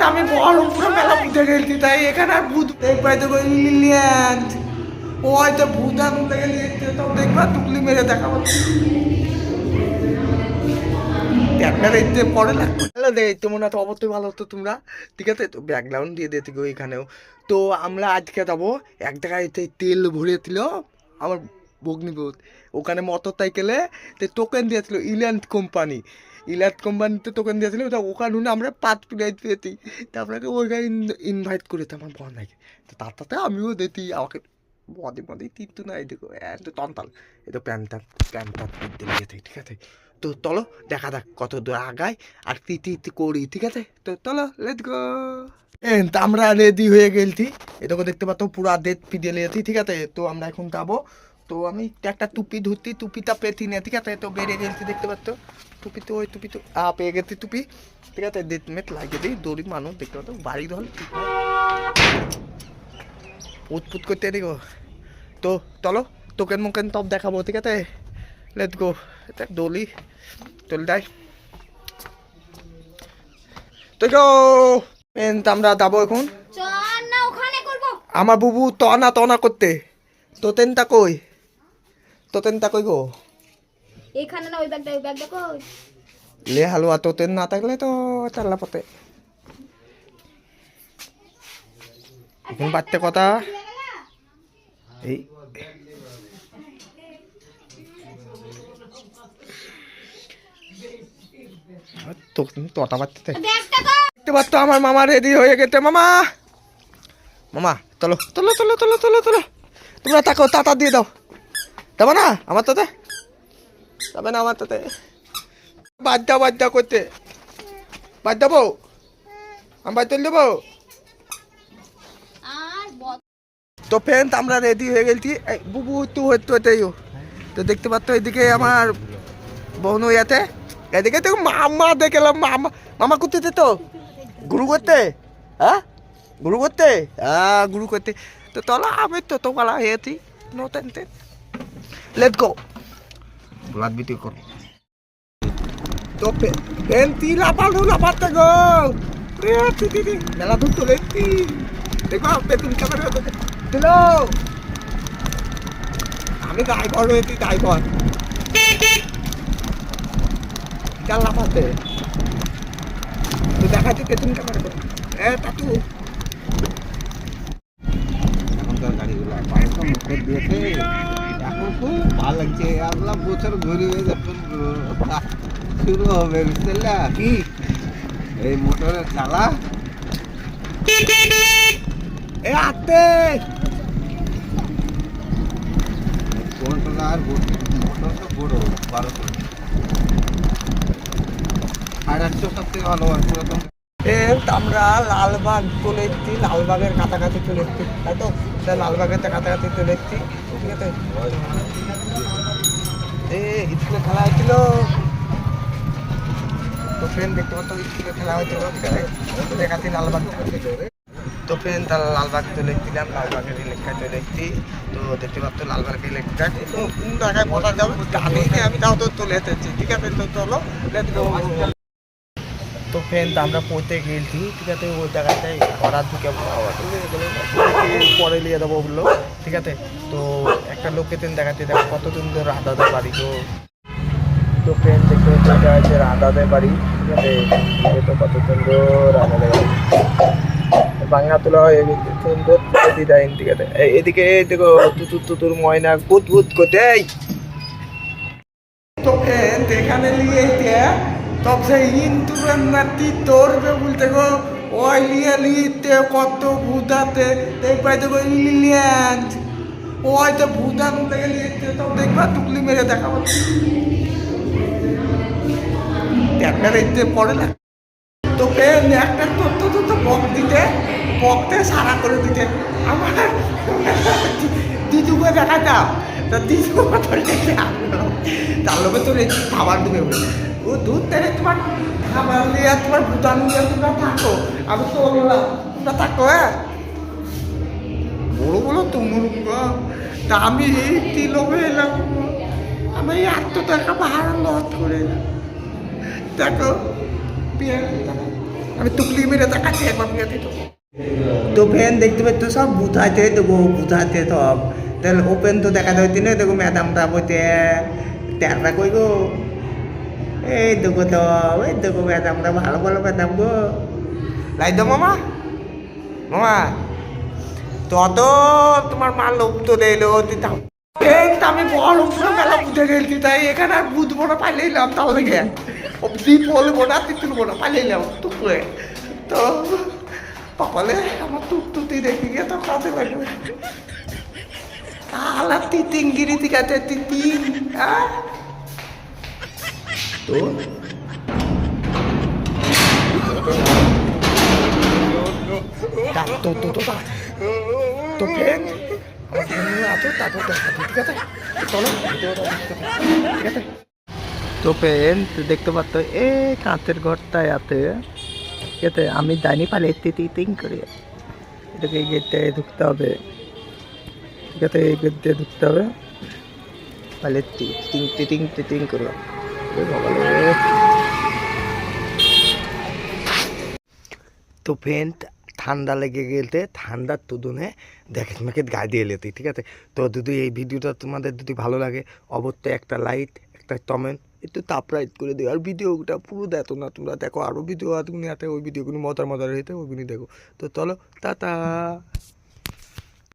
আমি বহরমপুরে মেলা বুঝে গেছি, তাই এখানে আর ভূত দেখবাই দেবো ইলিয়ান্ড ও হয়তো ভূত আনন্দ লেগে দেখতে, তখন দেখবা টুকলি মেরে দেখাবো পরে না। হ্যালো দেখতে মনে হয় অবশ্যই ভালো হতো তোমরা, ঠিক আছে? তো ব্যাকগ্রাউন্ড দিয়ে দিতে গো এখানেও। তো আমরা আজকে যাবো এক জায়গায় তেল ভরেছিল আমার ভগ্নিপথ, ওখানে মোটর সাইকেলে টোকেন দিয়েছিল ইল্যান্ড কোম্পানিতে টোকেন দিয়েছিল, তা ওখানে আমরা 5 প্রাইজ পেয়েছি। তা আপনাকে ওইখানে ইনভাইট করেছে আমার বোন নাকি, তো তার সাথে আমিও দেখি আমাকে মদে মদে কিন্তু না, এই দেখো এত তন্তাল, এই তো প্যান্টার লেগেছে, ঠিক আছে? তো চলো দেখা যাক কত দূর আগায় আর কি করি, ঠিক আছে? তো চলো লেটস গো। তা আমরা রেডি হয়ে গেছি, এটাকে দেখতে পাচ্ছ পুরো ডেট পিডিয়ে নিয়েছি, ঠিক আছে? তো আমরা এখন যাবো। তো আমি একটা টুপি ধরছি, টুপিটা পেতি না, ঠিক আছে? তো বেরিয়ে গেছি দেখতে পাচ্ছ, টুপি তো ওই টুপি তো পেয়ে গেছি টুপি, ঠিক আছে? ডেট মেট লাগিয়ে দিই, দড়ি মানুষ দেখতে পাচ্ছ বাড়ি ধর পুত করতে দেখো। তো চলো টোকেন মোকেন সব দেখাবো, ঠিক আছে? Let's go. এটা দলি চলে যাই, তো গো আমরা যাবো এখন। আমার বুবু তনা করতে, তোতেনটা কই গো? এখানে না, ওই ব্যাগটা কই? লে হালুয়া তোতেন না থাকলে তো চাল্লা পথে এখন বাচ্চা কথা এই তোতা বাচ্চাতে দেখতে পাচ্ছ আমার মামা রেডি হয়ে গেছে। মামা চলো চলো চলো চলো চলো চলো, তোমরা তাকাও, তাতা দিয়ে দাও, যাবো না আমার তাতে, যাবে না আমার তাতে, বাদ্যা করতে বাদ দেবো, আমি বাদ দেবো। তো ফ্রেন্ড আমরা রেডি হয়ে গেছি, বুবু তো দেখতে পাচ্ছ এদিকে আমার বোন ইয়াতে, এদিকে তো মামা দেখলাম, মামা করতে তো গুরু করতে, হ্যাঁ গুরু করতে। তো চলো আমি তো পালা হয়েছি, no tension, let's go. Blood video কর তো পেন্টি লাপাতে গো, মেলা দূর চলে এসছি, দেখো পেতুল ক্যামেরা দিল, আমি ড্রাইভার হয়েছি, ড্রাইভার চাল লাফাতে তো দেখাচ্ছি পেতুল ক্যামেরা করে টাটু এখনকার গাড়িগুলো বাইরে মুখে দিয়েছে, এখন খুব ভালো লাগছে, আপনার বছর ঘুরে যখন শুরু হবে বুঝলা কি এই মোটরের চালা আতে কোনটা আর মোটর তো বড় 1200 800 সবথেকে ভালো আর পুরাতন। আমরা লালবাগ চলে এসেছি, লালবাগের কাছাকাছি চলে এসেছি, তাই তো? লালবাগের কাছাকাছি চলে এসেছি, ঠিক আছে? স্কুলে খেলা হয়েছিল তো ফ্রেন্ড, দেখতে পাচ্ছ স্কুলে খেলা হয়েছিল, ঠিক আছে? দেখাচ্ছি লালবাগ, তো ফ্রেন্ড তারা লালবাগ চলে এসেছিলাম, লালবাগের এলাকায় চলে এসেছি। তো দেখতে পাচ্ছ লালবাগের এলাকায় কোন জায়গায় বলা যাবে জানি না, আমি তাও তো চলে এসেছি, ঠিক আছে? তো চলো লেটস গো। তো ফ্রেন্ড আমরা পড়তে গেছি, ঠিক আছে? ওই জায়গাটায় ঘোরা ঢুকে পরে নিয়ে দেবো বললো, ঠিক আছে? তো একটা লোকেশন দেখাচ্ছে, দেখো কত সুন্দর রাধাদের বাড়ি। তো ফ্রেন্ড দেখতে হচ্ছে এটা হচ্ছে রাধাদের বাড়ি, ঠিক আছে? তো কত সুন্দর রাধাদের বাড়ি, বাংলা তোলা হয়ে গেছে, সুন্দর ডিজাইন, ঠিক আছে? এদিকে দেখো তুতুর ময়না ভূত করতে। তো ফ্রেন্ড এখানে নিয়ে তব সেই ইন্টুরের নাতি তোরবে বলতে গো, ওই লিয়ে লিতে কত ভূতাতে দেখবাই দেবো ইলিয়ান্ড ও হয়তো ভূতান থেকে লিখতে, তব দেখবা টুকলি মেরে দেখাবো, ট্যাকটার এতে পড়ে না। তো ফ্রেন্ড একটা তো বকতে সারা করে দিতে, আমার দিদুকে দেখাতাম, তা দিদু তার লোকে তো খাবার দেবে বলে ও দুধ থেকে তোমার খাবার নিয়ে তোমার ভুটান নিয়ে তোমরা থাকো, আমি তো বললাম তোমরা থাকো, হ্যাঁ বড় তুমুর তা আমি এই লোভে এলাম, আমি 800 টাকা ভাড়া লস করে এলাম, দেখো বিয়ে আমি তুকলি মেরে দেখাচ্ছি একবার মেয়েতে তো ফ্যান দেখতে পাচ্ছ সব বুঝাইতে দেবো বুঝাইতে সব তাহলে ওপেন তো দেখা যাচ্ছে না দেখো ম্যাডামটা বলছে ট্যারটা কই গো এই দেখো তো ওই দেখো ম্যাডামটা ভালো ভালো ম্যাডাম গো লাই দো মামা মামা তত তোমার মা লোক তো এলো দিতাম আমি বড় পুরো মেলা বুঝে গেছি তাই এখানে আর বুঝবো না পাইলে এলাম তার লেগে অব্দি বলবো না তুলবো না পাইলে এলাম টুকুয়ে তো কপালে আমার টুকটুতি দেখি গিয়ে তো কাঁদে লাগবে আলা তিতিঙ্গিরি ঠিক আছে তিতিং হ্যাঁ তো তো তো তো তো ফ্রেন আমার ফ্রেন্ড আছে তারপর দেখাবো ঠিক আছে চলো ঠিক আছে তো ফ্রেন দেখতে পাচ্ছ এ কাঁচের ঘরটায় আছে এতে আমি জানি পালে তিতিং করে এটাকে এই গেটে ঢুকতে হবে ঠিক আছে এই গেট দিয়ে ঢুকতে হবে পালে তিতিং করে তো ফ্রেন্ড ঠান্ডা লেগে গেলে ঠান্ডার তুদনে দেখে তোমাকে গায়ে দিয়ে লেতে ঠিক আছে তো যদি এই ভিডিওটা তোমাদের যদি ভালো লাগে অবশ্যই একটা লাইক একটা কমেন্ট একটু সাবস্ক্রাইব করে দিও আর ভিডিওটা পুরো দেখো না তোমরা দেখো আরও ভিডিও আছে ওই ভিডিওগুলো মজার হইতে ওইগুলি দেখো তো চলো টাটা।